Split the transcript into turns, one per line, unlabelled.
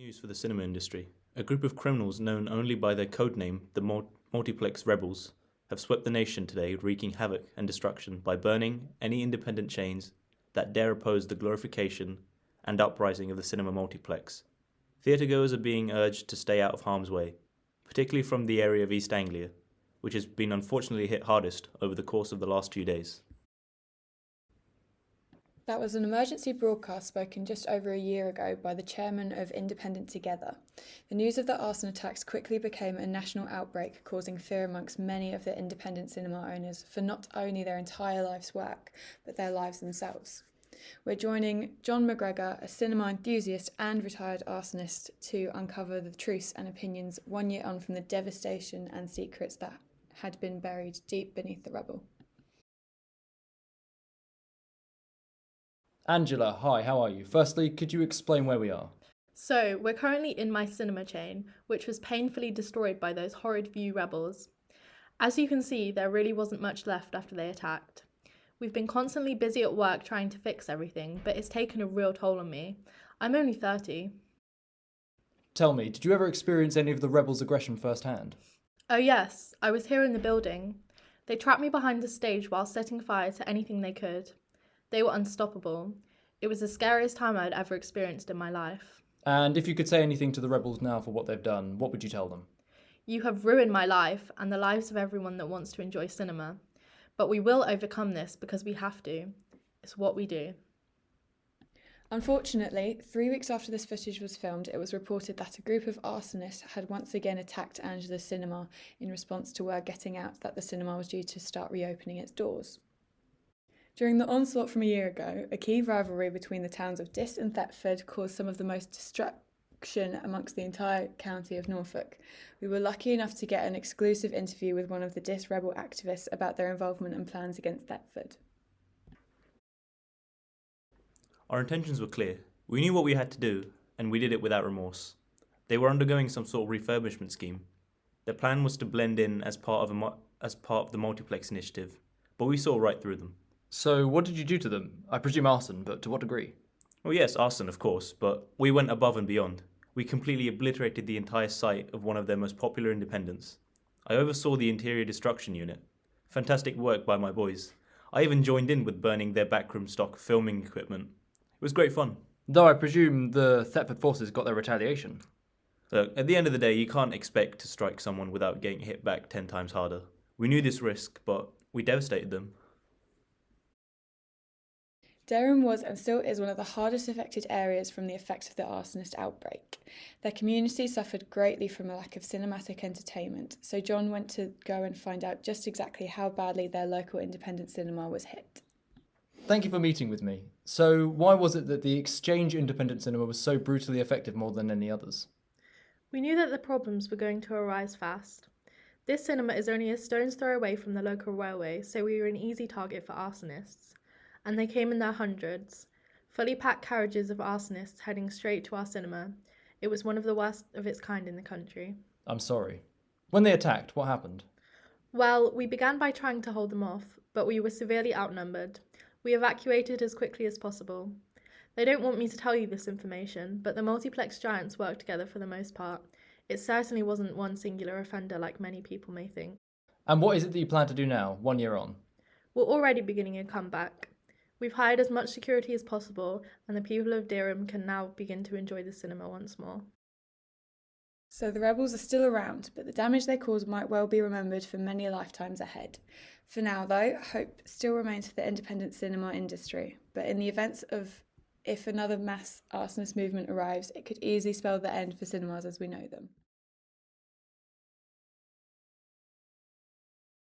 news for the cinema industry. A group of criminals known only by their codename, the Multiplex Rebels, have swept the nation today, wreaking havoc and destruction by burning any independent chains that dare oppose the glorification and uprising of the cinema multiplex. Theatregoers are being urged to stay out of harm's way, particularly from the area of East Anglia, which has been unfortunately hit hardest over the course of the last few days.
That was an emergency broadcast spoken just over a year ago by the chairman of Independent Together. The news of the arson attacks quickly became a national outbreak, causing fear amongst many of the independent cinema owners for not only their entire life's work, but their lives themselves. We're joining John McGregor, a cinema enthusiast and retired arsonist, to uncover the truths and opinions 1 year on from the devastation and secrets that had been buried deep beneath the rubble.
Angela, hi, how are you? Firstly, could you explain where we are?
So, we're currently in my cinema chain, which was painfully destroyed by those horrid View rebels. As you can see, there really wasn't much left after they attacked. We've been constantly busy at work trying to fix everything, but it's taken a real toll on me. I'm only 30.
Tell me, did you ever experience any of the rebels' aggression firsthand?
Oh yes, I was here in the building. They trapped me behind the stage while setting fire to anything they could. They were unstoppable. It was the scariest time I'd ever experienced in my life.
And if you could say anything to the rebels now for what they've done, what would you tell them?
You have ruined my life and the lives of everyone that wants to enjoy cinema. But we will overcome this because we have to. It's what we do.
Unfortunately, 3 weeks after this footage was filmed, it was reported that a group of arsonists had once again attacked Angela's cinema in response to word getting out that the cinema was due to start reopening its doors. During the onslaught from a year ago, a key rivalry between the towns of Diss and Thetford caused some of the most destruction amongst the entire county of Norfolk. We were lucky enough to get an exclusive interview with one of the Diss rebel activists about their involvement and plans against Thetford.
Our intentions were clear. We knew what we had to do, and we did it without remorse. They were undergoing some sort of refurbishment scheme. Their plan was to blend in as part of the multiplex initiative, but we saw right through them.
So what did you do to them? I presume arson, but to what degree?
Well, yes, arson, of course, but we went above and beyond. We completely obliterated the entire site of one of their most popular independents. I oversaw the interior destruction unit. Fantastic work by my boys. I even joined in with burning their backroom stock filming equipment. It was great fun.
Though I presume the Thetford forces got their retaliation.
So, at the end of the day, you can't expect to strike someone without getting hit back 10 times harder. We knew this risk, but we devastated them.
Durham was and still is one of the hardest affected areas from the effects of the arsonist outbreak. Their community suffered greatly from a lack of cinematic entertainment, so John went to go and find out just exactly how badly their local independent cinema was hit.
Thank you for meeting with me. So why was it that the Exchange Independent Cinema was so brutally effective more than any others?
We knew that the problems were going to arise fast. This cinema is only a stone's throw away from the local railway, so we were an easy target for arsonists. And they came in their hundreds. Fully packed carriages of arsonists heading straight to our cinema. It was one of the worst of its kind in the country.
I'm sorry. When they attacked, what happened?
Well, we began by trying to hold them off, but we were severely outnumbered. We evacuated as quickly as possible. They don't want me to tell you this information, but the multiplex giants worked together for the most part. It certainly wasn't one singular offender like many people may think.
And what is it that you plan to do now, 1 year on?
We're already beginning a comeback. We've hired as much security as possible, and the people of Durham can now begin to enjoy the cinema once more.
So the rebels are still around, but the damage they caused might well be remembered for many lifetimes ahead. For now, though, hope still remains for the independent cinema industry. But in the event of if another mass arsonist movement arrives, it could easily spell the end for cinemas as we know them.